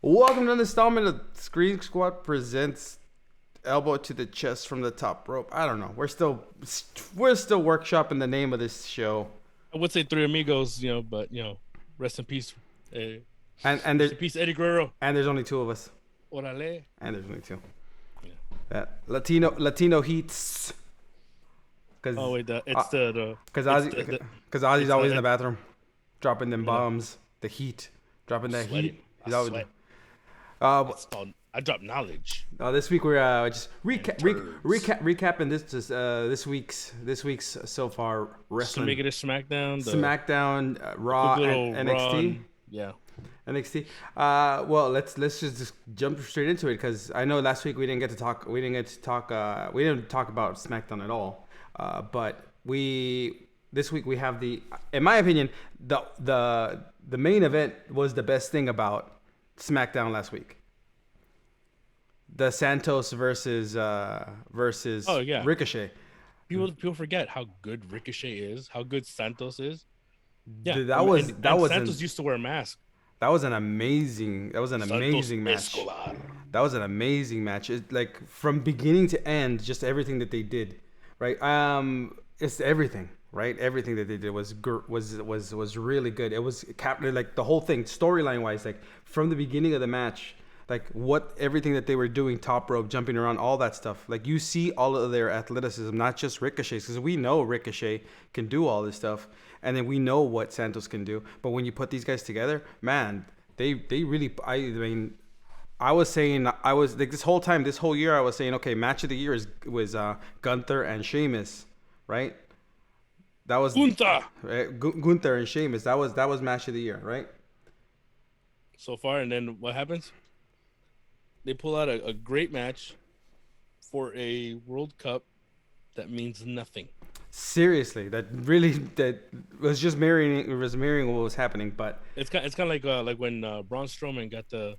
Welcome to the installment of Screensquad Presents Elbow to the Chest from the Top Rope. I don't know. We're still workshopping the name of this show. I would say Three Amigos, but rest in peace. And Rest in peace, Eddie Guerrero. And there's only two of us. Orale. And there's only two. Yeah. That Latino heats. Oh wait, because Ozzy's always in the bathroom, dropping them bombs. The heat, dropping that sweating. heat. He's always. Sweat. It's called I drop knowledge. This week we're just recapping this week's so far wrestling. So make it a Smackdown, Raw, and NXT. Yeah. NXT. Well, let's just jump straight into it because I know last week we didn't talk about SmackDown at all. But this week we have in my opinion, the main event was the best thing about SmackDown last week. The Santos versus Ricochet. People forget how good Ricochet is, how good Santos is. Yeah, Santos used to wear a mask. That was an amazing match. Escobar. That was an amazing match. It, like from beginning to end, just everything that they did, right? It's everything, right? Everything that they did was really good. It was captured like the whole thing, storyline wise, like from the beginning of the match, like everything that they were doing, top rope, jumping around, all that stuff. Like you see all of their athleticism, not just Ricochet's, because we know Ricochet can do all this stuff, and then we know what Santos can do. But when you put these guys together, man, they really. I was like this whole year, I was saying, okay, match of the year was Gunther and Sheamus, right? That was Gunther and Sheamus. That was match of the year, right? So far, and then what happens? They pull out a great match for a World Cup that means nothing. Seriously, that was just mirroring what was happening. But it's kind of like when Braun Strowman got the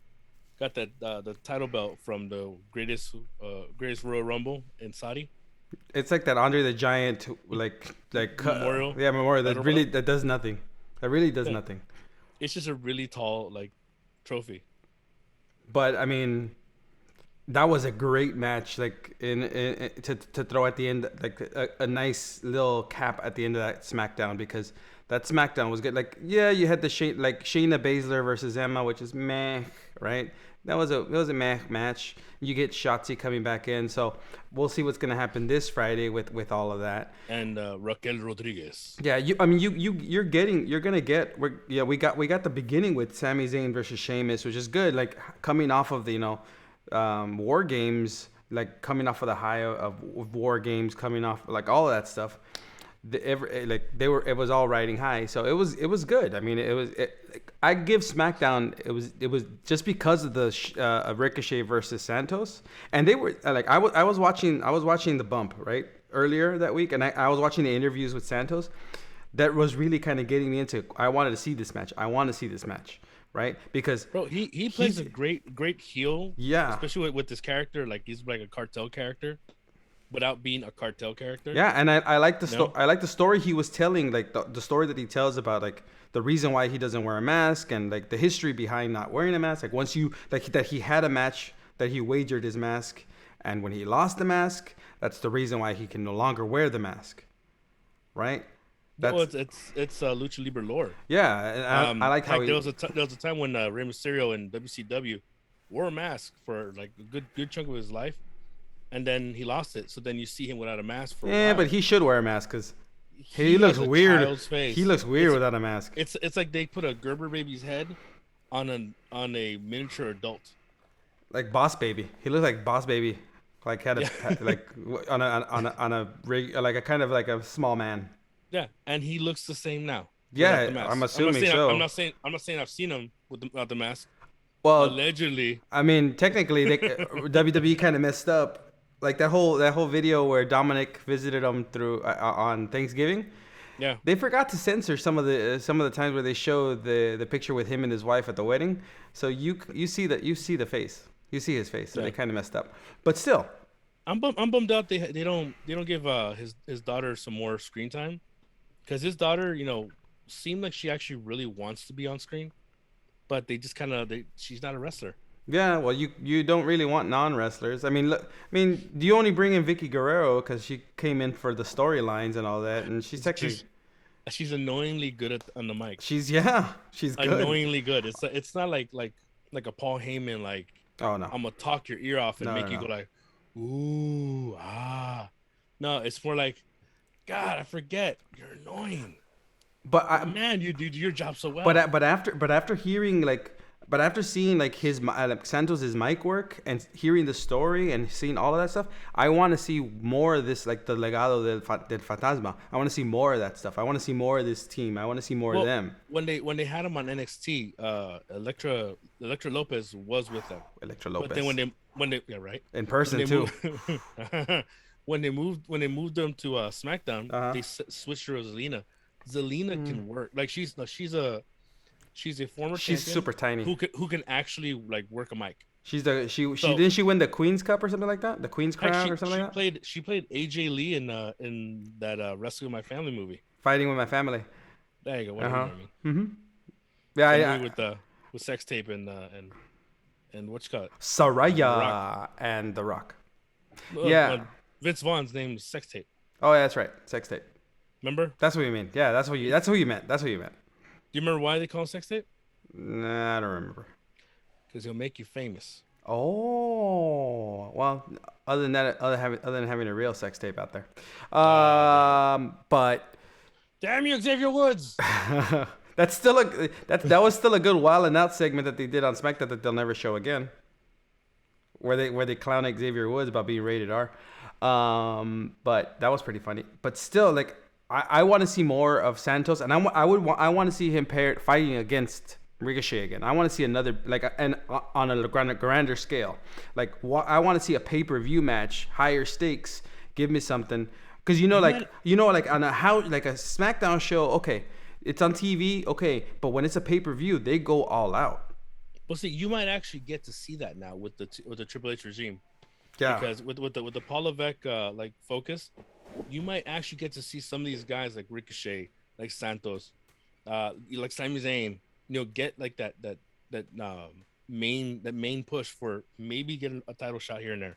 title belt from the greatest Royal Rumble in Saudi. It's like that Andre the Giant like memorial. Memorial that does nothing. That really does nothing. It's just a really tall trophy. But I mean, that was a great match. Like to throw at the end, like a nice little cap at the end of that SmackDown, because that SmackDown was good. Like you had the Shayna Baszler versus Emma, which is meh, right? It was a meh match. You get Shotzi coming back in, so we'll see what's gonna happen this Friday with all of that. And Raquel Rodriguez. Yeah, we got the beginning with Sami Zayn versus Sheamus, which is good. Like coming off of the War Games, like coming off of the high of War Games, coming off like all of that stuff. It was all riding high, so it was good. I mean, I give SmackDown it was just because of the Ricochet versus Santos, and they were like I was watching the bump right earlier that week, and I was watching the interviews with Santos. That was really kind of getting me into. I wanted to see this match. Right? Because he plays a great heel. Yeah, especially with this character, like he's like a cartel character without being a cartel character. Yeah, and I like I like the story he was telling, like the story that he tells about like the reason why he doesn't wear a mask, and like the history behind not wearing a mask. Like once you that he had a match that he wagered his mask, and when he lost the mask, that's the reason why he can no longer wear the mask. Right? It's Lucha Libre lore. Yeah, and I like how there was a time when Rey Mysterio in WCW wore a mask for like a good chunk of his life. And then he lost it, so then you see him without a mask for a while. But he should wear a mask because he looks weird. He looks weird without a mask. It's like they put a Gerber baby's head on a miniature adult. Like Boss Baby, he looks like Boss Baby, like had a like on a rig, like a kind of like a small man. Yeah, and he looks the same now. Yeah, I'm assuming so. I'm not saying I've seen him without the mask. Well, allegedly. I mean, technically, WWE kind of messed up. Like that whole video where Dominic visited him through on Thanksgiving. Yeah. They forgot to censor some of the times where they show the picture with him and his wife at the wedding. So you see the face. You see his face. So they kind of messed up. But still, I'm bummed out they don't give his daughter some more screen time, because his daughter, seemed like she actually really wants to be on screen. but they just kind of she's not a wrestler. Yeah, well, you don't really want non-wrestlers. I mean, look, I mean, you only bring in Vicky Guerrero because she came in for the storylines and all that, and she's technically She's she's annoyingly good on the mic. she's good. Annoyingly good. It's not like a Paul Heyman like Oh no, I'm gonna talk your ear off and no, make no, you go no. like ooh ah. No, it's more like God. I forget you're annoying, But but I, man, you do your job so but well. after hearing but after seeing like like Santos's mic work and hearing the story and seeing all of that stuff, I want to see more of this, like the legado del fantasma. I want to see more of that stuff. I want to see more of this team. I want to see more of Well, them. when they had him on NXT, Electra Lopez was with them. Electra But then Lopez when they yeah right in when person they too. moved when they moved them to SmackDown, Uh huh. they switched to Zelina. Zelina Mm. can work like she's a former She's champion super tiny. who can actually like work a mic. She So didn't she win the Queen's Cup or something like that? The Queen's heck, Crown or something like that? she played AJ Lee in that Rescue My Family movie. Fighting with my family. There you go. Uh Whatever you huh. know what I mean. Mhm. Yeah. The Yeah. movie with sex tape and what you call it and The Rock. Saraya and The Rock. Well, Yeah. Vince Vaughn's name is sex tape. Oh, yeah, that's right. Sex tape. Remember? That's what you mean. Yeah, that's who you meant. That's what you meant. Do you remember why they call it sex tape? Nah, I don't remember. Because he'll make you famous. Oh, well, other than having a real sex tape out there. But Damn you, Xavier Woods! that's still that was still a good Wild and Out segment that they did on SmackDown that they'll never show again. Where they clown Xavier Woods about being rated R. But that was pretty funny. But still, like I want to see more of Santos, and I want to see him paired fighting against Ricochet again. I want to see another and on a grander scale. Like I want to see a pay-per-view match, higher stakes. Give me something, because like on a like a SmackDown show, okay, it's on TV, okay, but when it's a pay-per-view, they go all out. Well, see, you might actually get to see that now with the Triple H regime, Yeah. because with the Paul Levesque like focus, you might actually get to see some of these guys like Ricochet, like Santos, like Sami Zayn, get like that main push for maybe getting a title shot here and there.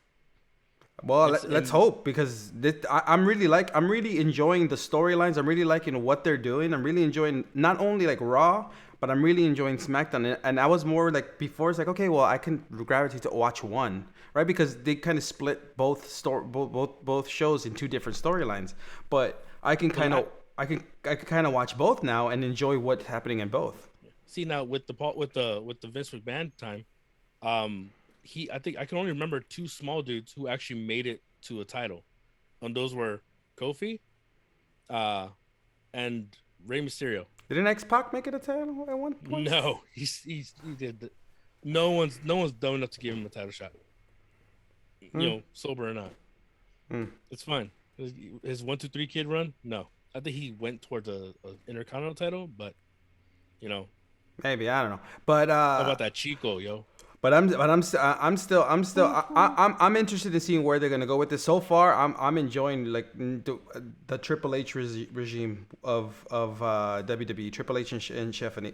Well, It's let's and hope, because I'm really enjoying the storylines. I'm really liking what they're doing. I'm really enjoying not only like Raw, but I'm really enjoying SmackDown. And I was more like before. It's like, okay, well, I can gravitate to watch one, right? Because they kind of split both shows in two different storylines. But I can well, I can kind of watch both now and enjoy what's happening in both. see now with the Vince McMahon time, I think I can only remember two small dudes who actually made it to a title, and those were Kofi, and Rey Mysterio. Didn't X-Pac make it a title at one point? No, he did. No one's dumb enough to give him a title shot. Sober or not, it's fine. His 1, 2, 3 kid run. No, I think he went towards a Intercontinental title, but you know, Maybe, I don't know. But how about that Chico, yo? I'm interested in seeing where they're gonna go with this. So far, I'm enjoying like the Triple H regime of WWE. Triple H and Stephanie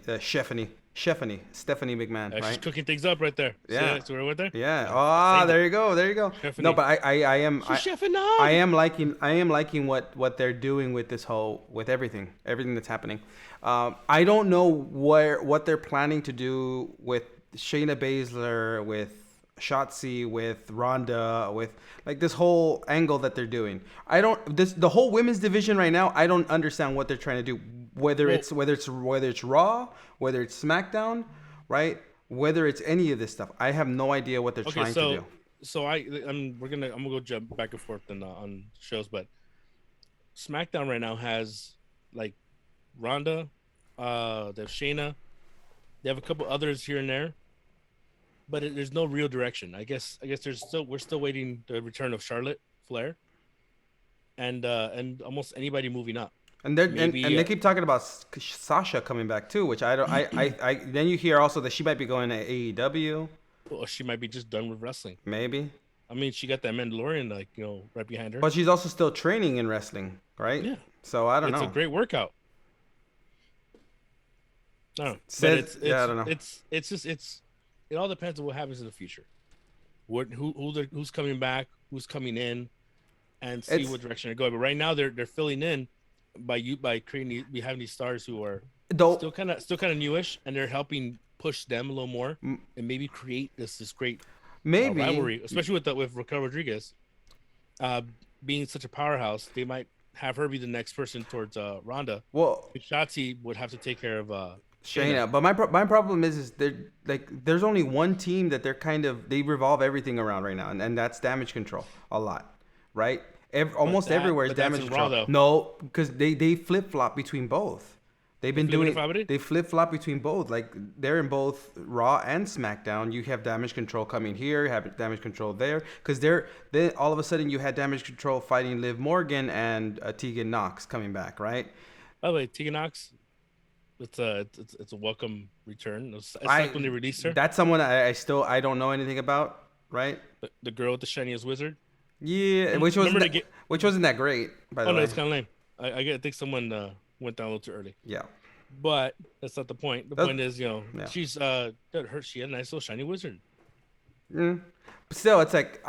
McMahon, She's right? cooking things up right there. Yeah. See right there. Yeah. Saying There you go. There you go. Stephanie. No, but I am She's chefing I up. am liking what they're doing with this with everything that's happening. I don't know what they're planning to do with Shayna Baszler, with Shotzi, with Ronda, with like this whole angle that they're doing. The whole women's division right now. I don't understand what they're trying to do. Whether it's Raw, whether it's SmackDown, right? Whether it's any of this stuff, I have no idea what they're trying to do. So I'm gonna go jump back and forth on shows, but SmackDown right now has like Ronda, they have Shayna, they have a couple others here and there, but there's no real direction. I guess we're still waiting the return of Charlotte Flair, and almost anybody moving up. And they keep talking about Sasha coming back too, which I don't. I then you hear also that she might be going to AEW. Or she might be just done with wrestling. Maybe. I mean, she got that Mandalorian right behind her. But she's also still training in wrestling, right? Yeah. So I don't know. It's a great workout. No, but Says, yeah, I don't know. it all depends on what happens in the future. Who's coming back, who's coming in, and see It's what direction they're going. But right now they're filling in by creating we having these stars who are though. still kind of newish, and they're helping push them a little more m- and maybe create this great Maybe rivalry, especially with Raquel Rodriguez being such a powerhouse. They might have her be the next person towards Ronda. well, Shotzi would have to take care of Shayna. Shayna. But my problem is they're like there's only one team that they revolve everything around right now, and that's Damage Control a lot, right? Almost everywhere is Damage Control. Raw, no, because they flip flop between both. They've been doing. Flip-flop? They flip flop between both. Like they're in both Raw and SmackDown. You have Damage Control coming here. You have Damage Control there. Because then all of a sudden you had Damage Control fighting Liv Morgan and Tegan Knox coming back, right? By the way, Tegan Knox, it's a welcome return. It's like when they released her. That's someone I don't know anything about, right? The girl with the shiniest wizard. Yeah, which wasn't that great, by the way. Oh no, it's kind of lame. I think someone went down a little too early. Yeah. But that's not the point. The point is, yeah. She's she had a nice little shiny wizard. But still, it's like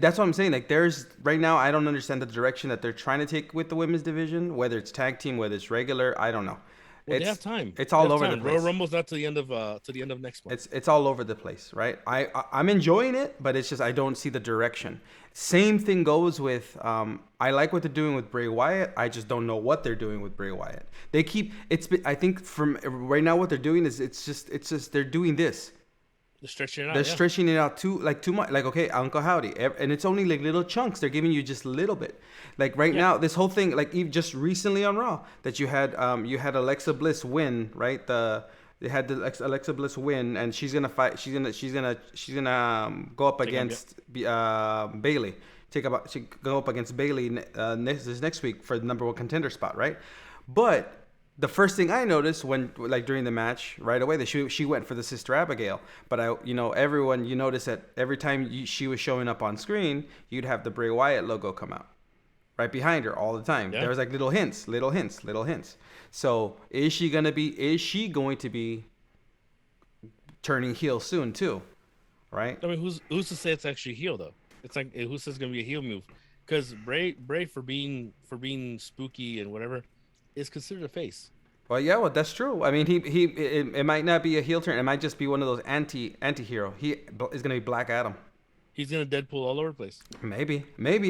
that's what I'm saying. Like there's right now, I don't understand the direction that they're trying to take with the women's division, whether it's tag team, whether it's regular, I don't know. Well, they have time. It's all over the place. Royal Rumble's not to the end of next month. It's all over the place, right? I'm enjoying it, but it's just I don't see the direction. Same thing goes with I like what they're doing with Bray Wyatt. I just don't know what they're doing with Bray Wyatt. I think from right now what they're doing is it's just they're doing this. They're stretching it out. They're stretching it out too much. Like, okay, Uncle Howdy, and it's only like little chunks. They're giving you just a little bit. Like right now, this whole thing, like even just recently on Raw, that you had Alexa Bliss win, right? They had the Alexa Bliss win, and she's gonna fight. She's gonna go up against Bailey. She go up against Bailey next week for the number one contender spot, right? But the first thing I noticed during the match right away, that she went for the Sister Abigail. But everyone, you notice that every time she was showing up on screen, you'd have the Bray Wyatt logo come out right behind her all the time. Yeah. There was like little hints. So is she going to be turning heel soon too? Right? I mean, who's to say it's actually heel though? It's like who says it's going to be a heel move? Because Bray for being spooky and whatever is considered a face. Well, that's true. I mean, it might not be a heel turn. It might just be one of those anti-hero. He is going to be Black Adam. He's going to Deadpool all over the place. Maybe.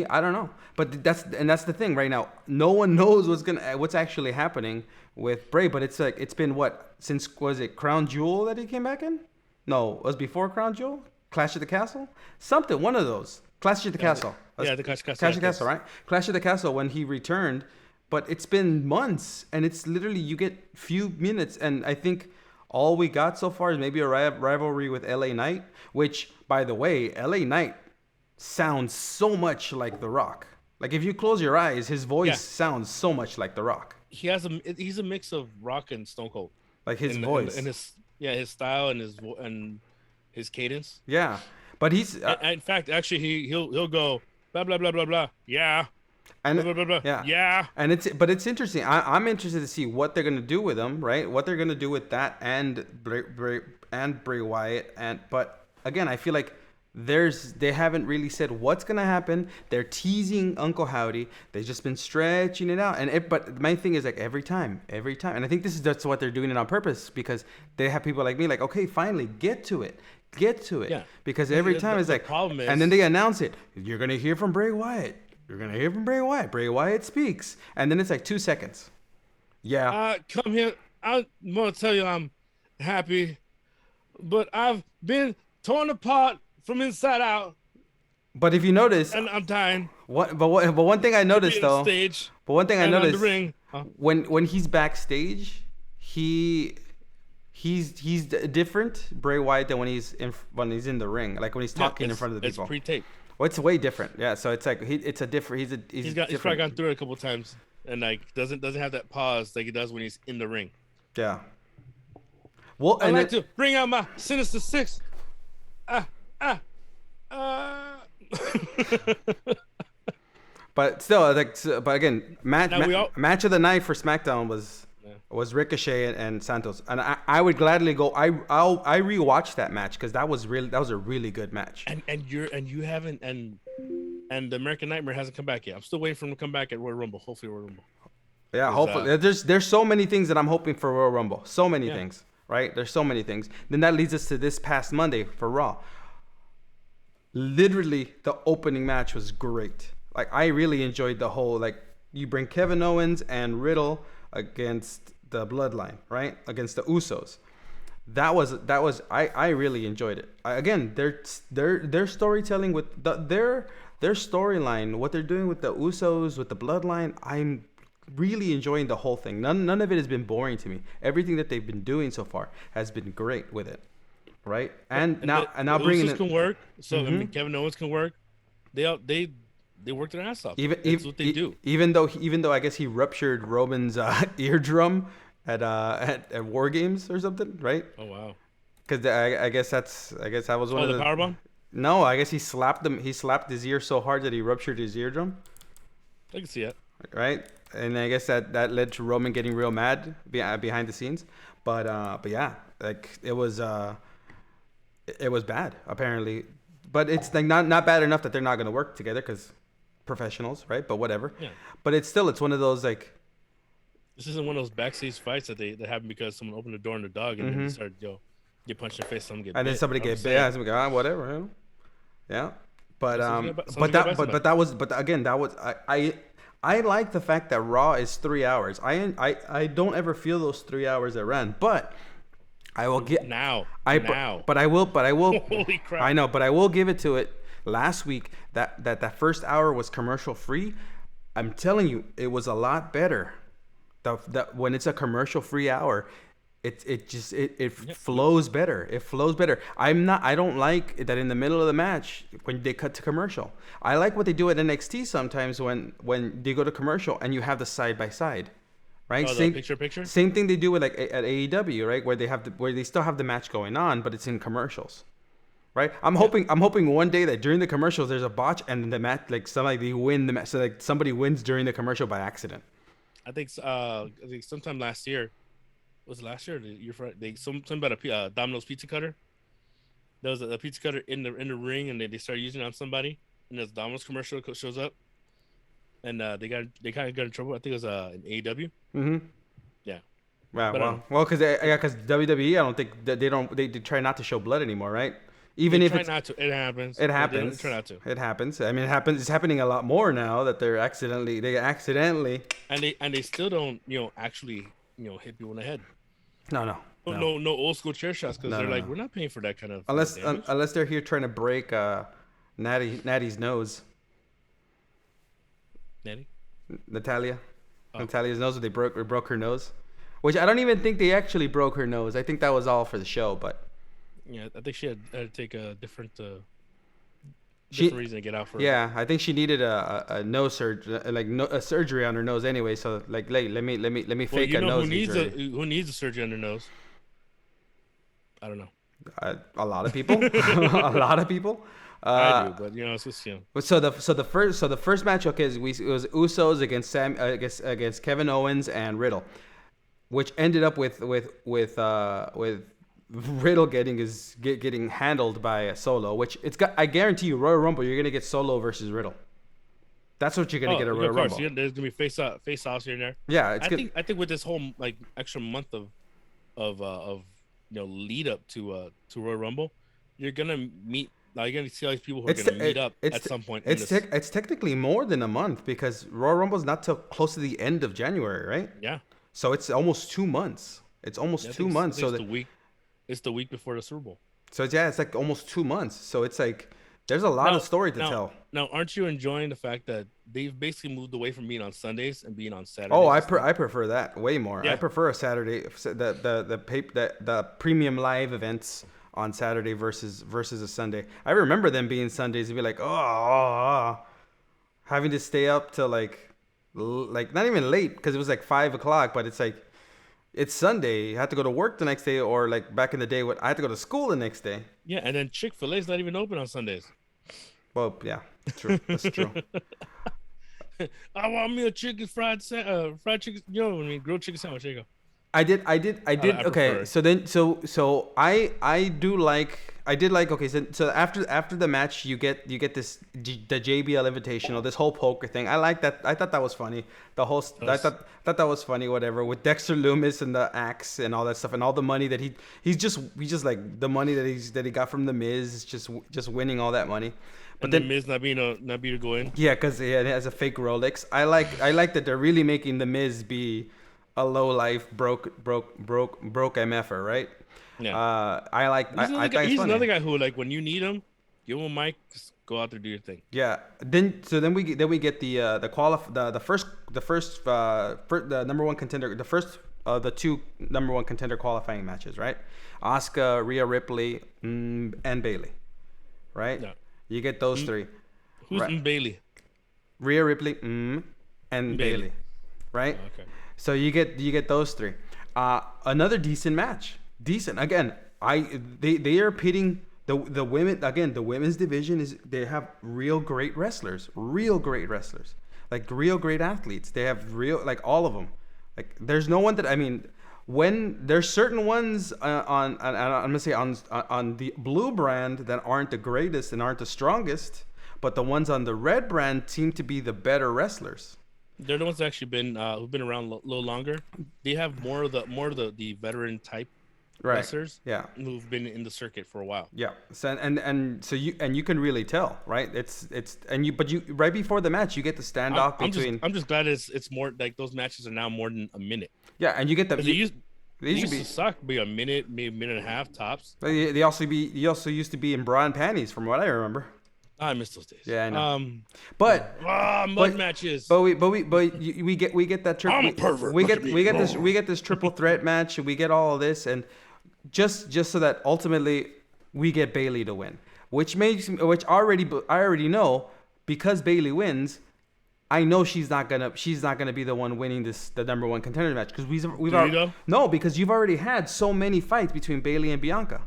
I don't know. But that's the thing right now. No one knows what's actually happening with Bray. But it's like it's been was it Crown Jewel that he came back in? No, it was before Crown Jewel. Clash of the Castle. Something. One of those. Clash of the Castle. Yeah, the Clash of the Castle, right? Clash of the Castle when he returned. But it's been months, and it's literally you get few minutes, and I think all we got so far is maybe a rivalry with LA Knight, which, by the way, LA Knight sounds so much like The Rock. Like if you close your eyes, his voice sounds so much like The Rock. He's a mix of Rock and Stone Cold. Like his voice and his style and his cadence. Yeah, but he's in fact actually he'll go blah blah blah blah blah yeah. And blah, blah, blah, blah. Yeah, and it's interesting. I'm interested to see what they're gonna do with him, right? What they're gonna do with that and Bray Wyatt, but again, I feel like they haven't really said what's gonna happen. They're teasing Uncle Howdy. They've just been stretching it out, but my thing is like every time, and I think that's what they're doing it on purpose because they have people like me like, okay, finally get to it. Yeah. Because every time it's like, problem is, and then they announce it. You're gonna hear from Bray Wyatt. You're going to hear from Bray Wyatt. Bray Wyatt speaks. And then it's like 2 seconds. Yeah. Come here. I want to tell you I'm happy, but I've been torn apart from inside out. But if you notice. And I'm dying. But one thing I noticed, though. Stage, but one thing I noticed. The ring. When he's backstage, he's different, Bray Wyatt, than when he's in the ring. Like when he's talking in front of the people. It's pre-tape. Well, it's way different. Yeah, so it's like it's a different. He's probably gone through it a couple of times, and like doesn't have that pause like he does when he's in the ring. Yeah. Well, I like to bring out my Sinister Six. But still, but again, match of the night for SmackDown was was Ricochet and Santos, and I would gladly go. I rewatched that match because that was a really good match. You haven't and the American Nightmare hasn't come back yet. I'm still waiting for him to come back at Royal Rumble. Hopefully Royal Rumble. Yeah, hopefully. There's so many things that I'm hoping for Royal Rumble. So many things, right? There's so many things. Then that leads us to this past Monday for Raw. Literally, the opening match was great. Like, I really enjoyed the whole, like, you bring Kevin Owens and Riddle against the Bloodline, right? Against the Usos. I really enjoyed it. Again, their storytelling with their storyline, what they're doing with the Usos, with the Bloodline, I'm really enjoying the whole thing. None of it has been boring to me. Everything that they've been doing so far has been great with it, right? And now bringing it can work. So I mean, Kevin Owens can work. They work their ass off. That's what they do. Even though I guess he ruptured Roman's eardrum at War Games or something, right? Oh wow. Because I guess that was one of the powerbomb. No, I guess he slapped him. He slapped his ear so hard that he ruptured his eardrum. I can see it. Right, and I guess that led to Roman getting real mad behind the scenes. But yeah, like it was bad apparently. But it's like not bad enough that they're not gonna work together because professionals, right? But whatever. Yeah. But it's one of those like. This isn't one of those backstage fights that happen because someone opened the door on the dog and then they start get punched in the face, someone get and bit. Then somebody get bit. Yeah, somebody go, whatever. You know? Yeah. But again that was I like the fact that Raw is 3 hours. I don't ever feel those 3 hours that ran, but I will get now. But I will. Holy crap! I know, but I will give it to it. Last week, that first hour was commercial free. I'm telling you, it was a lot better. When it's a commercial free hour, it flows better. It flows better. I don't like that in the middle of the match when they cut to commercial. I like what they do at NXT sometimes when they go to commercial and you have the side by side, right? Oh, the picture. Same thing they do with like at AEW, right? Where they still have the match going on, but it's in commercials, right? I'm hoping one day that during the commercials there's a botch and the match they win the match. So like somebody wins during the commercial by accident. I think sometime last year. Was it last year? You're right. Something about a Domino's pizza cutter. There was a pizza cutter in the ring, and they started using it on somebody. And there's a Domino's commercial shows up, and they kind of got in trouble. I think it was in AEW. Mm-hmm. Yeah. Wow. Well, because WWE, I don't think they try not to show blood anymore, right? Even if it's not to, it happens. It happens. They try not to. It happens. I mean, it happens. It's happening a lot more now that they accidentally. And they still don't actually hit people in the head. No old school chair shots because they're like, we're not paying for that kind of unless they're here trying to break Natty's nose. Natalia. Natalia's nose. They broke her nose, which I don't even think they actually broke her nose. I think that was all for the show, but. Yeah, I think she had to take a different reason to get out for. Yeah, I think she needed a nose surgery, a surgery on her nose anyway. So let me fake a nose surgery. Who needs a surgery on their nose? I don't know. A lot of people. A lot of people. I do, but it's just So the first match, okay, it was Usos against Kevin Owens and Riddle, which ended up with Riddle getting handled by a Solo, which I guarantee you, Royal Rumble, you're gonna get Solo versus Riddle. That's what you're gonna get at Royal Rumble. There's gonna be face-offs here and there. Yeah, I think with this whole extra month of lead up to Royal Rumble, you're gonna meet. You're gonna see all these people who are gonna meet up at some point. It's technically more than a month because Royal Rumble is not till close to the end of January, right? Yeah. So it's almost 2 months. It's almost 2 months. So it's the week before the Super Bowl. So yeah, it's like almost 2 months. So it's like there's a lot of story to tell. Now, aren't you enjoying the fact that they've basically moved away from being on Sundays and being on Saturdays? Oh, I prefer that way more. Yeah. I prefer a Saturday, the premium live events on Saturday versus a Sunday. I remember them being Sundays and be like, having to stay up till like not even late because it was like 5 o'clock, but it's like. It's Sunday. You have to go to work the next day, or like back in the day, I had to go to school the next day. Yeah, and then Chick-fil-A's not even open on Sundays. Well, yeah, true. That's true. I want me a chicken fried chicken. Grilled chicken sandwich. There you go. I did. I Okay, prefer. so then, I do like, I did like. Okay, so after the match, you get the JBL Invitational, this whole poker thing. I like that. I thought that was funny. I Us. thought that was funny. Whatever, with Dexter Loomis and the axe and all that stuff, and all the money that he's just like the money that he got from the Miz, just winning all that money. But And then then, Miz not being to go in. yeah, because it has a fake Rolex. I like that they're really making the Miz be a low life broke mf'er, right? Yeah. I think it's He's funny. another guy who, like, when you need him, give him a mic, just go out there, do your thing. Yeah. Then we get the number one contender, the two number one contender qualifying matches, right? Asuka, Rhea Ripley, and Bailey, right? No. You get those Mm, three, Who's right? Bailey? Rhea Ripley, and Bailey. Bailey, right? Oh, okay. So you get those three. Another decent match. Decent again. They are pitting the women again. The women's division they have real great wrestlers, like real great athletes. They have real like all of them. Like there's no one that I mean. When there's certain ones I'm gonna say on the blue brand that aren't the greatest and aren't the strongest, but the ones on the red brand seem to be the better wrestlers. They're the ones that actually been who've been around a little longer. They have more of the veteran type Right. wrestlers Yeah. who've been in the circuit for a while. Yeah. So and so you can really tell, right? It's and you but you right before the match you get the standoff between I'm just glad it's more like those matches are now more than a minute. yeah, and you get the Because it they used to used to suck, be a minute, maybe a minute and a half tops. they also used to be in bra and panties from what I remember. I miss those days. Yeah, I know. But But mud matches. we get that I'm triple. a pervert. We Look at get me. we get this triple threat match. We get all of this, and just so that ultimately we get Bailey to win, which I already know because Bailey wins. I know she's not gonna be the one winning the number one contender match because we've Do you already, though? no, because you've already had so many fights between Bailey and Bianca.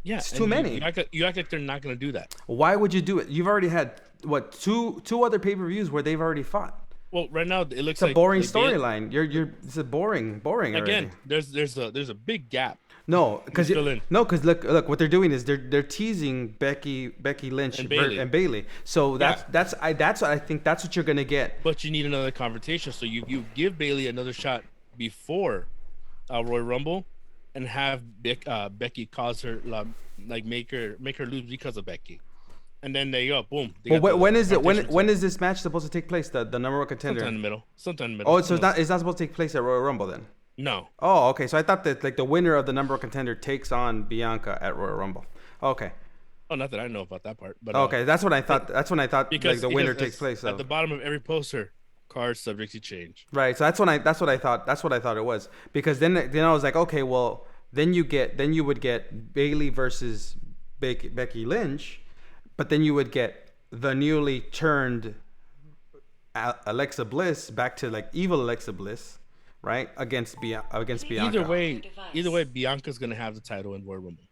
Yeah, It's and too many. You act like they're not gonna do that. Why would you do it? You've already had what two other pay-per-views where they've already fought. Well, right now it looks It's a like boring like they- storyline. It's a boring Again, already. there's a big gap. No, because He's still in. look what they're doing is they're teasing Becky Lynch And Bayley. and Bailey. So that's what I think that's what you're gonna get. But you need another confrontation, so you give Bailey another shot before Royal Rumble, and have Becky cause her like make her lose because of Becky, and then there you go, boom. They Well, got the when is it? confrontation When is this match supposed to take place? The number one contender. sometime in the middle. Sometime in the middle. Oh, so it's not supposed to take place at Royal Rumble then. No. Oh, okay. So I thought that like the winner of the number one contender takes on Bianca at Royal Rumble. Okay. Oh, not that I know about that part, but Okay, that's what I thought. That's when I thought because like the winner because takes place. at the bottom of every poster, cards subject to change. Right. So that's what I thought. That's what I thought it was. Because then I was like, okay, well, then you would get Bailey versus Becky Lynch, but then you would get the newly turned Alexa Bliss back to like evil Alexa Bliss, right? Against Bianca. Either way, Bianca's gonna have the title in Royal Rumble.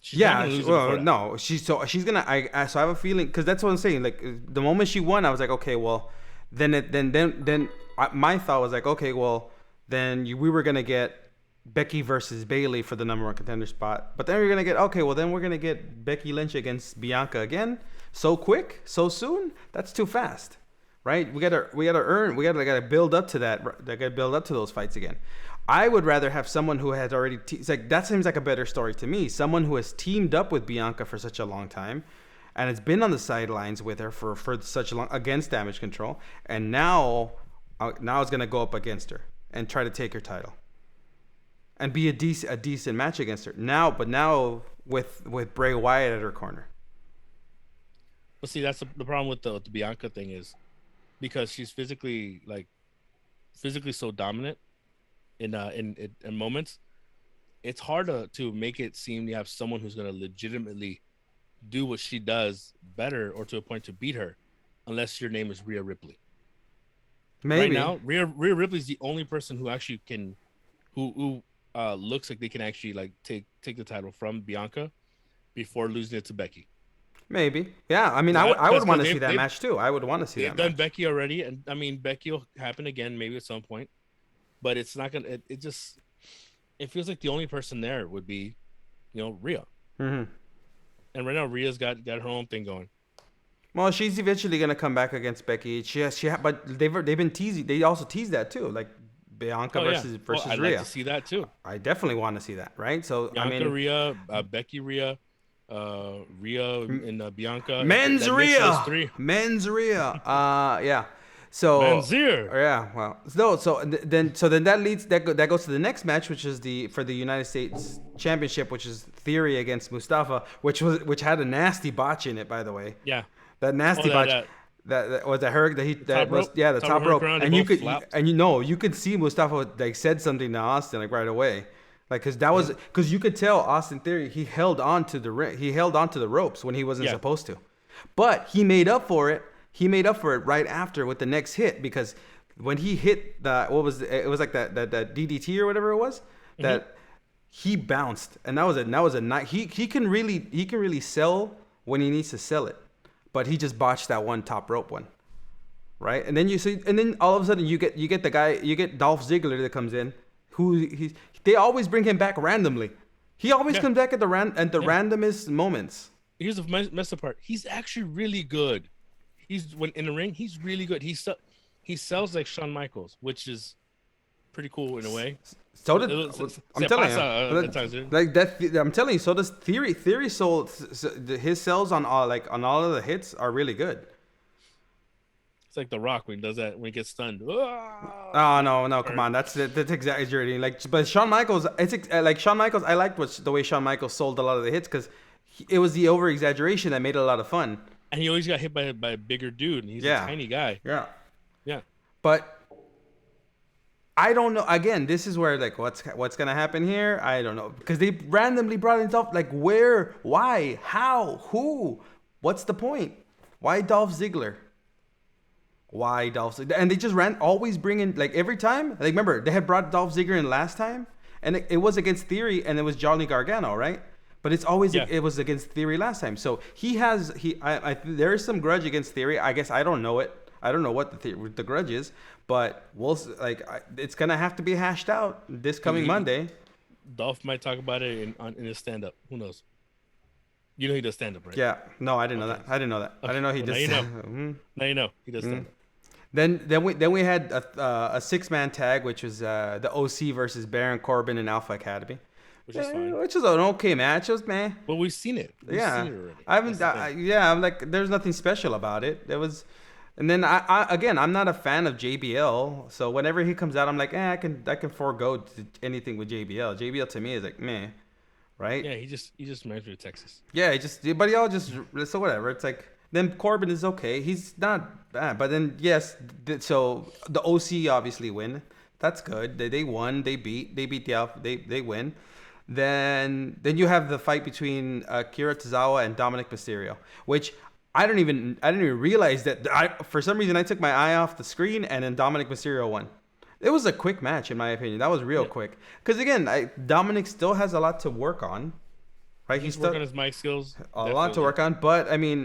She's not Yeah, gonna lose it before that. no, she's gonna. So I have a feeling because that's what I'm saying. Like the moment she won, I was like, okay, well, my thought was like, okay, well, we were gonna get Becky versus Bailey for the number one contender spot, but then we're gonna get we're gonna get Becky Lynch against Bianca again, so quick, so soon. That's too fast, right? We gotta build up to that. They gotta build up to those fights again. I would rather have someone who has already. It's like that seems like a better story to me. Someone who has teamed up with Bianca for such a long time, and has been on the sidelines with her for such a long against Damage Control, and now is gonna go up against her and try to take her title, and be a decent match against her. Now with Bray Wyatt at her corner. But see, that's the problem with the Bianca thing is because she's physically so dominant in moments. It's hard to make it seem you have someone who's gonna legitimately do what she does better or to a point to beat her, unless your name is Rhea Ripley. Maybe Right now, Rhea Ripley's the only person who actually can, who looks like they can actually like take the title from Bianca before losing it to Becky. Maybe. Yeah. I mean, I would want to see that match too. I would want to see They've that done match. Becky already, and I mean Becky will happen again maybe at some point. but it's not gonna. It just it feels like the only person there would be, Rhea. Mm-hmm. And right now Rhea's got her own thing going. Well, she's eventually gonna come back against Becky. But they've been teasing. They also teased that too, like Bianca Oh yeah. versus I'd like Rhea. to see that too. I definitely want to see that, right? So I Bianca mean, Rhea, Becky Rhea, Rhea and Bianca. men's That makes those Rhea, three. men's Rhea. Yeah. So Manzier. yeah, well, no. So then that goes to the next match, which is for the United States Championship, which is Theory against Mustafa, which had a nasty botch in it, by the way. Yeah. That nasty Oh, botch. That was the hurricane. That was rope? the top rope, around, and they you both could flapped. you could see Mustafa like said something to Austin like right away, like because you could tell Austin Theory he held on to the ropes when he wasn't Yeah. supposed to, but he made up for it. He made up for it right after with the next hit because when he hit it was like that DDT or whatever it was that he bounced, and that was a night. He can really sell when he needs to sell it. But he just botched that one top rope one, right? And then all of a sudden you get Dolph Ziggler that comes in, they always bring him back randomly. He always comes back at the randomest moments. Here's the messed up part. He's actually really good. When in the ring, he's really good. He sells like Shawn Michaels, which is pretty cool in a way. So did I'm telling you, like that. I'm telling you, so does Theory. Theory sold his sales on all of the hits are really good. It's like The Rock when he does that when he gets stunned. Oh no, come on, that's exaggerating. But Shawn Michaels, like Shawn Michaels. I liked the way Shawn Michaels sold a lot of the hits because it was the over exaggeration that made it a lot of fun. And he always got hit by a bigger dude, and he's a tiny guy. Yeah. But I don't know. Again, this is where like what's gonna happen here. I don't know because they randomly brought in Dolph. Like where, why, how, who? What's the point? Why Dolph Ziggler? Why Dolph Ziggler? And they just always bring in like every time. Like remember they had brought Dolph Ziggler in last time, and it was against Theory, and it was Johnny Gargano, right? But it's always it was against Theory last time. So there is some grudge against Theory. I guess I don't know it. I don't know what the grudge is, but it's gonna have to be hashed out this coming Monday. Dolph might talk about it in his stand up. Who knows? You know he does stand up, right? Yeah. No, I didn't know that. I didn't know that. Okay. I didn't know he does. Now you know he does stand up. Then we had a 6-man tag, which was the OC versus Baron Corbin and Alpha Academy. Which is fine. Which is an okay match. It was meh. But we've seen it. We've seen it already. I haven't. I'm like, there's nothing special about it. There was, and then I'm not a fan of JBL. So whenever he comes out, I'm like, I can forego anything with JBL. JBL to me is like meh, right? Yeah, he just reminds me of Texas. Yeah, but y'all just so whatever. It's like then Corbin is okay. He's not bad, but then yes, so the OC obviously win. That's good. They won. They beat the Alpha. They win. Then you have the fight between Akira Tozawa and Dominic Mysterio, which I didn't even realize that. For some reason I took my eye off the screen and then Dominic Mysterio won. It was a quick match in my opinion. That was real quick because again, Dominic still has a lot to work on, right? He's working on his mic skills. A lot to work on, but I mean,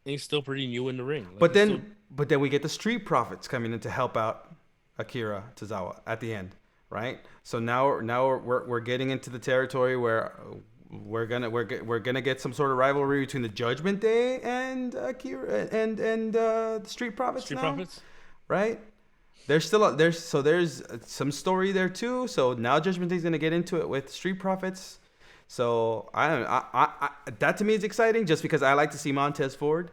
and he's still pretty new in the ring. Like, but then we get the Street Profits coming in to help out Akira Tozawa at the end. Right, so now we're getting into the territory where we're gonna get some sort of rivalry between the Judgment Day and Akira and the Street Profits. Right? There's some story there too. So now Judgment Day is gonna get into it with Street Profits. So I that to me is exciting just because I like to see Montez Ford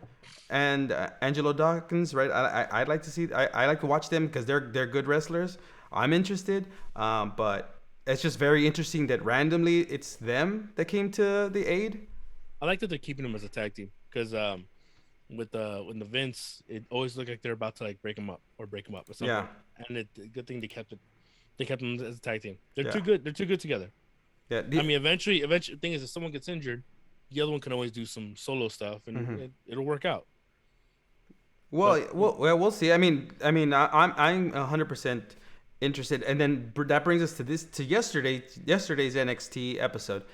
and Angelo Dawkins. Right, I'd like to see I like to watch them because they're good wrestlers. I'm interested, but it's just very interesting that randomly it's them that came to the aid. I like that they're keeping them as a tag team because with the Vince, it always looked like they're about to like break them up or something. Yeah, and good thing they kept it. They kept them as a tag team. They're too good. They're too good together. Yeah, I mean, eventually, the thing is, if someone gets injured, the other one can always do some solo stuff, and it'll work out. Well, we'll see. I mean, I'm 100% interested, and then that brings us to yesterday's NXT episode,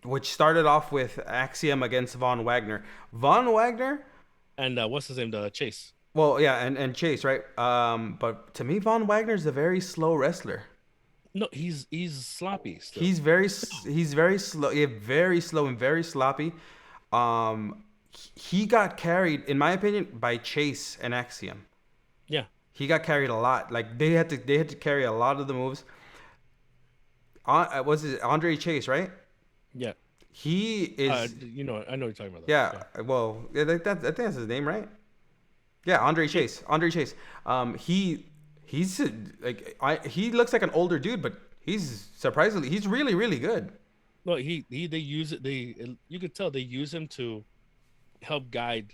which started off with Axiom against Von Wagner. Von Wagner and what's his name? Chase. Well, yeah, and Chase, right? But to me, Von Wagner's a very slow wrestler. No, he's sloppy still. He's very slow, yeah, very slow and very sloppy. Um, he got carried, in my opinion, by Chase and Axiom. Yeah, He got carried a lot. Like they had to carry a lot of the moves. Was it Andre Chase, right? yeah. He is, I know what you're talking about. Though. yeah. Yeah. Well, yeah, I think that's his name, right? Yeah, Andre Yeah. Chase. Andre Chase. He's he looks like an older dude, but he's really really good. No, they use it. You could tell they use him to help guide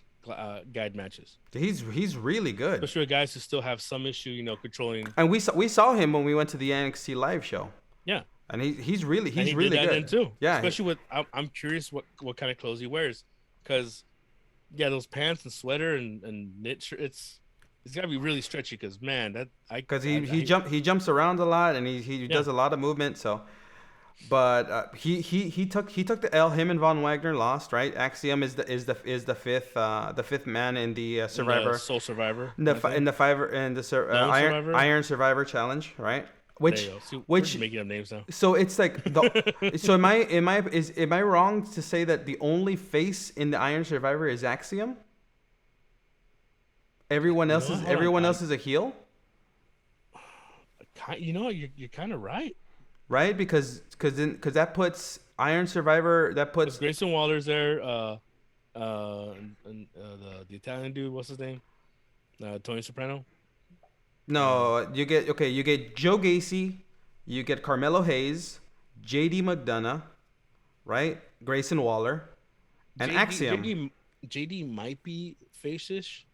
matches, He's really good. especially with guys who still have some issue, controlling. And we saw him when we went to the NXT live show, Yeah, and he's really and he's he did really that then good. too. Yeah, Especially with I'm curious what kind of clothes he wears, because yeah, those pants and sweater and knit shirt, it's gotta be really stretchy. Because man, that because he jumps around a lot and he yeah. does a lot of movement. So, but he took the L. Him and Von Wagner lost, right? Axiom is the fifth man in the And the Survivor Soul Survivor in the kind of thing. in the fiver in the Lone Iron Survivor. Iron Survivor challenge, right? There you Which go. See, we're just which making up names now. so it's like so am I wrong to say that the only face in the Iron Survivor is Axiom? Everyone You else know what? is Hold on. everyone else is a heel, You're kind of right. right? Because that puts Iron Survivor, that Because puts Grayson Waller's there. And the Italian dude, what's his name? Tony Soprano. no, you get Joe Gacy, you get Carmelo Hayes, JD McDonough, right? Grayson Waller and Axiom. JD might be face-ish,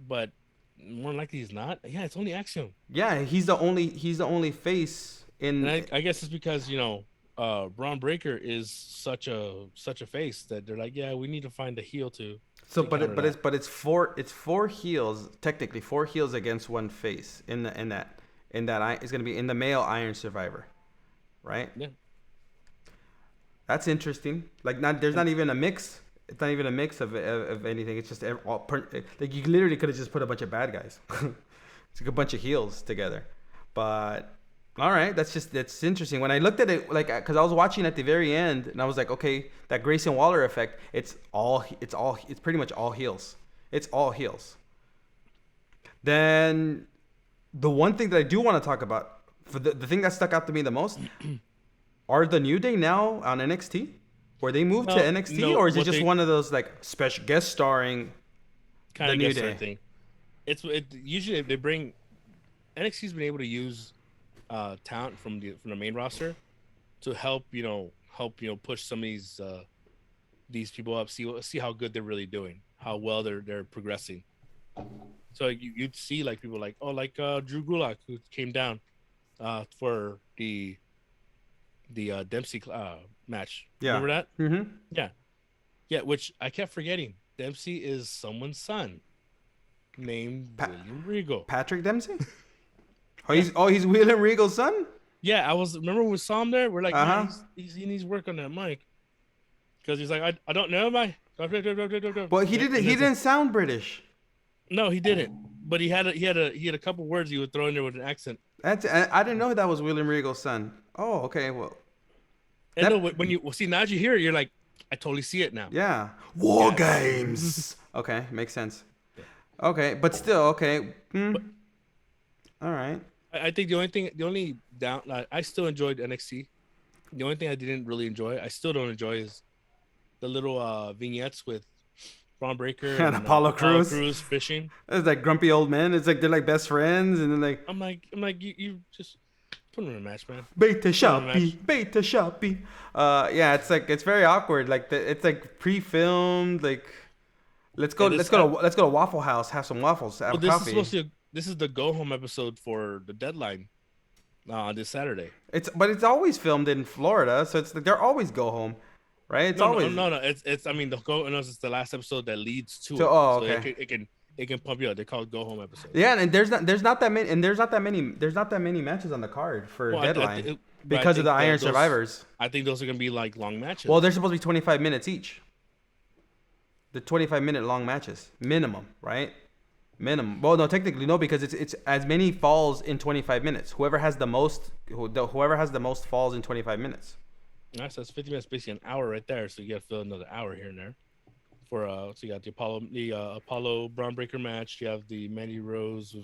but more likely he's not. Yeah, it's only Axiom. Yeah, he's the only face And in. I guess it's because Braun Breaker is such a face that they're like, yeah, we need to find a heel So, to but counter that. it's four heels, technically four heels against one face it's gonna be in the male Iron Survivor, right? Yeah, That's interesting. Like, there's not even a mix. It's not even a mix of anything. It's just like you literally could have just put a bunch of bad guys, it's like a bunch of heels together. But all right, that's interesting. When I looked at it, like, because I was watching at the very end, and I was like, okay, that Grayson Waller effect. It's pretty much all heels. It's all heels. Then the one thing that I do want to talk about, for the thing that stuck out to me the most, are the New Day now on NXT? Were they moved to no, NXT, no, or is it what just they one of those like special guest starring kind the of New guess Day? thing. It usually they bring NXT's been able to use talent from the main roster to help push some of these people up, see how good they're really doing, how well they're progressing. So you'd see like people like Drew Gulak, who came down for the Dempsey match. Yeah. Remember that? Mm-hmm. Yeah, yeah. Which I kept forgetting. Dempsey is someone's son named William Regal. Patrick Dempsey? He's William Regal's son? Yeah, remember when we saw him there? We're like, Uh-huh. man, he needs work on that mic because he's like, I don't know, my. Well, he didn't sound British. No, he didn't. But he had a couple words he would throw in there with an accent. I didn't know that was William Regal's son. Oh, okay. Well, And no, when you see now, you hear it, you're like, I totally see it now. yeah. War games. Okay, makes sense. Okay, but still, okay. All right. I think the only down, I still enjoyed NXT. The only thing I didn't really enjoy, I still don't enjoy, is the little vignettes with Braun Breaker And Apollo Crews. Crews fishing. It's like grumpy old men. It's like they're like best friends, and then like I'm like you just put him in a match, man. beta shoppy. Yeah, it's like it's very awkward. Like it's like pre-filmed. Like let's go to Waffle House, have some waffles, have coffee. This is the go home episode for the deadline on this Saturday. But it's always filmed in Florida, so it's like they're always go home, right? It's always no. It's I mean the go. No, it's the last episode that leads to it. Oh, So okay. it can pump you up. They call it go home episode. Yeah, and there's not that many matches on the card for deadline because of the Iron Survivors. I think those are gonna be like long matches. Well, they're supposed to be 25 minutes each. The 25-minute long matches minimum, right? Minimum. Well, no, technically no, because it's as many falls in 25 minutes. Whoever has the most falls in 25 minutes. Nice. That's 50 minutes, basically an hour right there. So you got to fill another hour here and there. For so you got the Apollo Braun Breaker match. You have the Mandy Rose.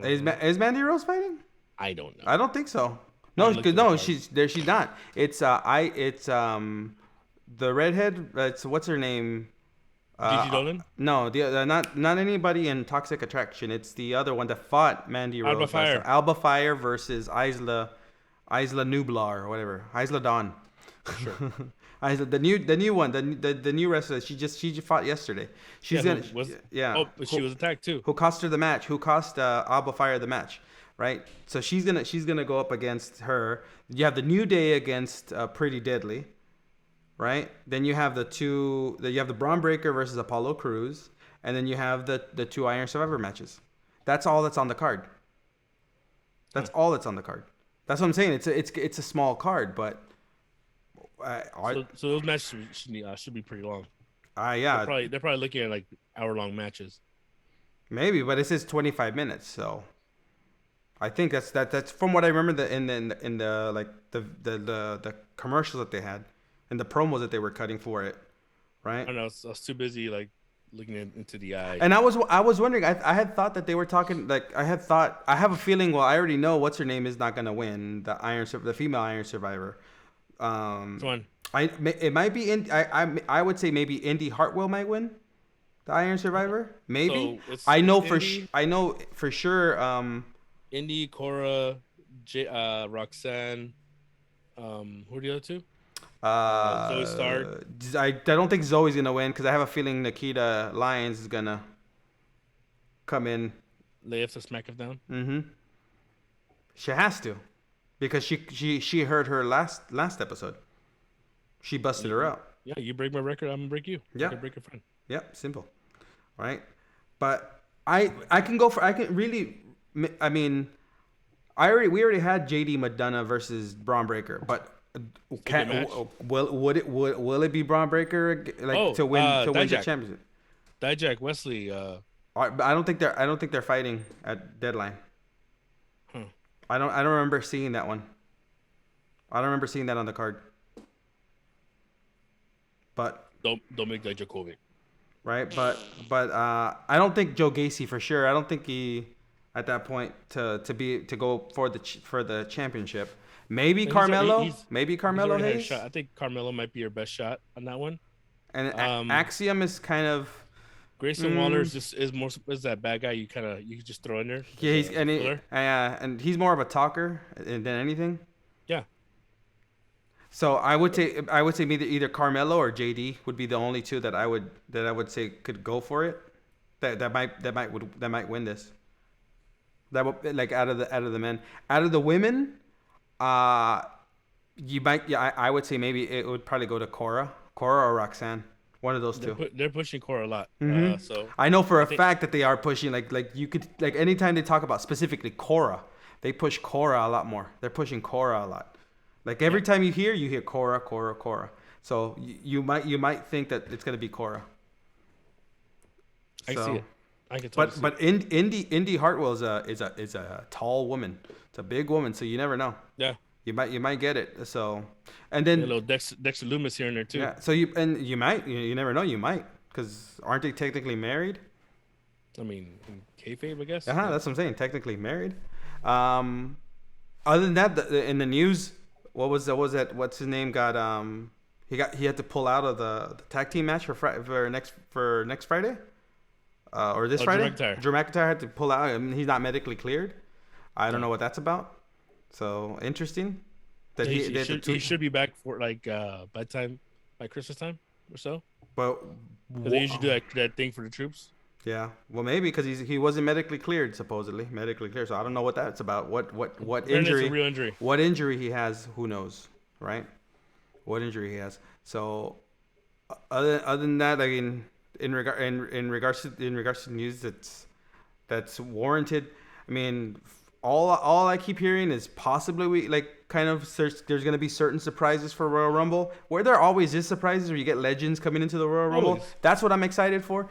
Is Mandy Rose fighting? I don't know. I don't think so. No, she's there. She's not. It's the redhead. It's what's her name? Gigi Dolan? No, the not anybody in Toxic Attraction. It's the other one that fought Mandy Rose. Alba Fire. Alba Fire versus Isla Nublar or whatever. Isla Dawn. Sure. Isla, the new one, the new wrestler. She just fought yesterday. She's yeah, yeah. Oh, but she was attacked too. Who cost her the match? Who cost Alba Fire the match? Right. So she's gonna go up against her. You have the New Day against Pretty Deadly. Right. Then you have you have the Braun Breaker versus Apollo Crews, and then you have the 2 Iron Survivor matches. That's all that's on the card. That's all that's on the card. That's what I'm saying. It's a small card, but so those matches should be pretty long. Yeah. They're probably looking at like hour-long matches. Maybe, but it says 25 minutes, so I think that's from what I remember in the like the commercials that they had and the promos that they were cutting for it, right? I don't know. I was too busy like looking into the eye. And I was wondering. I had thought that they were talking like I have a feeling. Well, I already know what's her name is not gonna win the female Iron Survivor. Which one? It might be I would say maybe Indy Hartwell might win the Iron Survivor. Maybe so I know for sure. Indy, Cora, Roxanne. Who are the other two? Zoe Stark. I don't think Zoe's gonna win because I have a feeling Nikita Lyons is gonna come in. Lay up to Smackdown. Mm-hmm. She has to, because she heard her last episode. She busted her out. Yeah, you break my record, I'm gonna break you. Yeah, I can break your friend. Yep, simple. Right, but I can really. I mean, we already had JD McDonough versus Braun Breaker, but. Will it be Braun Breaker to win the championship? Dijak Wesley. I don't think they're fighting at Deadline. I don't remember seeing that one. I don't remember seeing that on the card. But don't make Dijakovic. Right, but I don't think Joe Gacy for sure. I don't think he at that point to go for the championship. Maybe Carmelo. Maybe Carmelo Hayes. I think Carmelo might be your best shot on that one. And Axiom is kind of. Grayson Waller is that bad guy you just throw in there. Yeah, and he's more of a talker than anything. Yeah. So I would say either Carmelo or JD would be the only two that I would say could go for it. That might win this. That would, like out of the men, out of the women. You might, yeah. I would say maybe it would probably go to Cora or Roxanne, one of those two. They're pushing Cora a lot. Mm-hmm. So I know for a fact that they are pushing like you could like anytime they talk about specifically Cora, they push Cora a lot more. They're pushing Cora a lot. Like every time you hear Cora. So you might think that it's gonna be Cora. I see it. I can totally see but Indy Hartwell is a tall woman. It's a big woman, so you never know. Yeah. You might get it. So, and then a little Dexter Loomis here and there too. Yeah. So you never know. You might, because aren't they technically married? I mean, in kayfabe, I guess. That's what I'm saying. Technically married. Other than that, in the news, what's his name got he had to pull out of the tag team match for next Friday. Or this Friday. Drew McIntyre had to pull out. I mean, he's not medically cleared. I don't know what that's about. So interesting. That he should be back for like by Christmas time or so. But they usually do that thing for the troops. Yeah, well maybe because he wasn't medically cleared, supposedly medically cleared. So I don't know what that's about. What injury? It's a real injury. What injury he has? Who knows, right? What injury he has? So other than that, I mean, in regards to news that's warranted. I mean, all I keep hearing is possibly there's gonna be certain surprises for Royal Rumble, where there always is surprises where you get legends coming into the Royal Rumble. Always. That's what I'm excited for.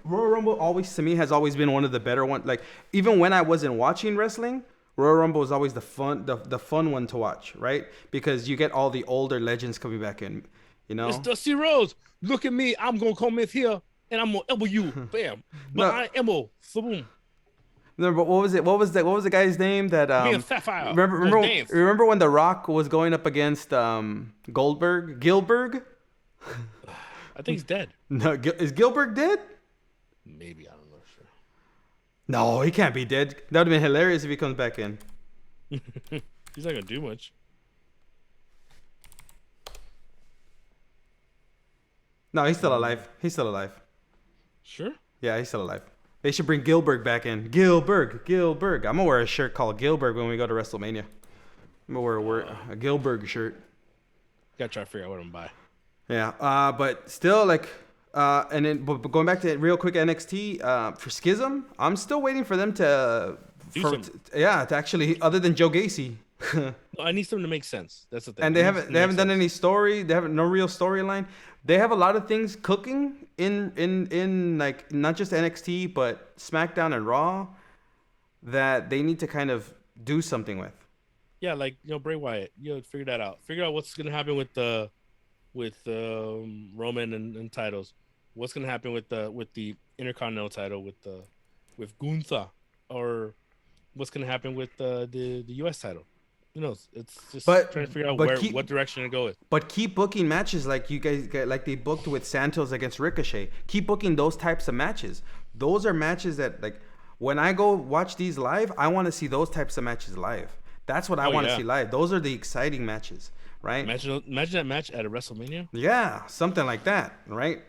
Royal Rumble always to me has always been one of the better ones. Like even when I wasn't watching wrestling, Royal Rumble was always the fun one to watch, right? Because you get all the older legends coming back in, you It's know. Dusty Rhodes. Look at me. I'm gonna come in here and I'm gonna elbow you. Bam. But No, I elbow. So boom. no, but what was it? What was the guy's name that Me and Sapphire. remember We're gonna remember dance. remember when The Rock was going up against Goldberg, Gilbert? I think he's dead. No, is Gilbert dead? Maybe, I don't know. Sure. No, he can't be dead. That would have been hilarious if he comes back in. He's not gonna do much. No, he's still alive. He's still alive. Sure. Yeah, he's still alive. They should bring Gilbert back in. Gilbert. I'm gonna wear a shirt called Gilbert when we go to WrestleMania. I'm gonna wear a Gilbert shirt. Gotta try to figure out what I'm gonna buy. Yeah, but still, like, and then but going back to real quick NXT for Schism, I'm still waiting for them to, to actually, other than Joe Gacy. I need something to make sense. That's the thing. And they haven't done any story. They haven't no real storyline. They have a lot of things cooking in like not just NXT but SmackDown and Raw that they need to kind of do something with. Yeah, like Bray Wyatt. Figure that out. Figure out what's gonna happen with Roman and titles. What's gonna happen with the Intercontinental title with Gunther, or what's gonna happen with the US title. Who knows? It's just trying to figure out what direction to go with. But keep booking matches like you guys like they booked with Santos against Ricochet. Keep booking those types of matches. Those are matches that, like, when I go watch these live, I want to see those types of matches live. That's what I want to see live. Those are the exciting matches, right? Imagine that match at a WrestleMania. Yeah, something like that, right?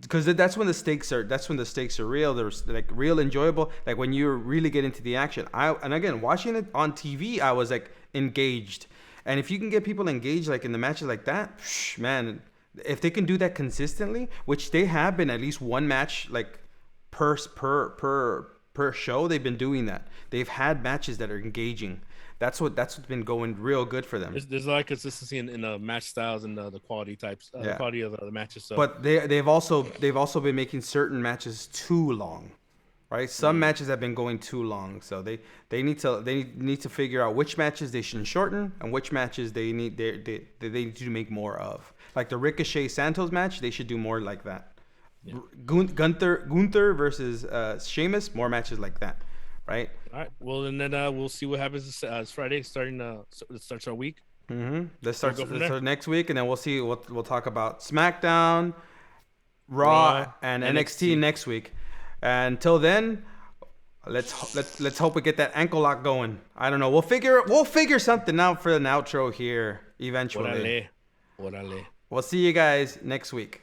Because that's when the stakes are real. There's like real enjoyable. Like when you really get into the action. And again, watching it on TV, I was like engaged. And if you can get people engaged like in the matches like that, man, if they can do that consistently, which they have been at least one match like per show, they've been doing that. They've had matches that are engaging. That's what's been going real good for them. There's a lot of consistency in the match styles and the quality types, the quality of the matches. So. But they've also been making certain matches too long, right? Some matches have been going too long, so they need to figure out which matches they should shorten and which matches they need to make more of. Like the Ricochet Santos match, they should do more like that. Yeah. Gunther versus Sheamus, more matches like that. Right. All right. Well, and then we'll see what happens. It's Friday, it starts our week. Mm-hmm. Let's start next week, and then we'll see. We'll talk about SmackDown, Raw, and NXT next week. And until then, let's hope we get that ankle lock going. I don't know. We'll figure something out for an outro here eventually. Orale. We'll see you guys next week.